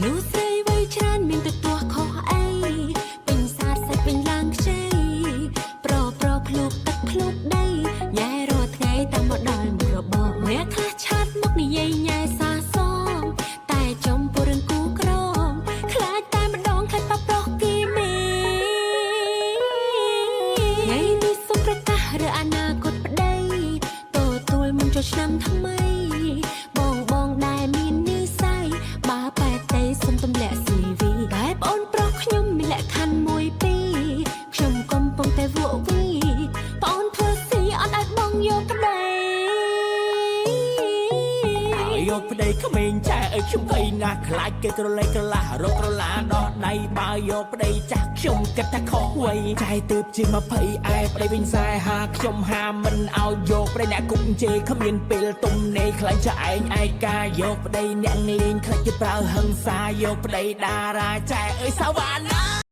នោះស្រីវ័យច្រើនមានទៅទាស់ខុសអីពេញសាទសាច់ពេញឡើងខ្ចីប្រភ្លុកទឹកភ្លុកដីញ៉ែរាល់ថ្ងៃតាមមកដល់មុខរបរអ្នកខ្លះឆាត់មកនិយាយញ៉ែសាសងតែចំពោះរឿងគូក្រមខ្លាចតែម្ដងខិតបប្រុសគីមេថ្ងៃនេះសុំប្រកាសឬអនាគតប្តីទទួលមុនចូលឆ្នាំថ្មីបងដែលមាននិស្ស័យបើបែបតែសុំទម្លាក់ CV តែប្អូនប្រុសខ្ញុំមានលក្ខខណ្ឌ1 2ខ្ញុំកំពុងតែវក់វីប្អូនធ្វើស៊ីអត់ឲ្យបងយកប្តីយកប្តីក្មេងចែអើយខ្ញុំភ័យណាស់ខ្លាចគេក្រឡេកក្រឡារកក្រឡាដោះដៃបើយកប្តីចាស់ខ្ញុំគិតថាខុសវ័យចែទើបជា20ឯប្តីវិញ40ខ្ញុំហាមិនឲ្យយកប្តីអ្នកគុកជេរគ្មានពេលទំនេរខ្លាចចាឯងឯកាយកប្តីអ្នកលេងខ្លាចគេប្រើហិង្សាយកប្តីតារាចែអើយសាវ៉ាណា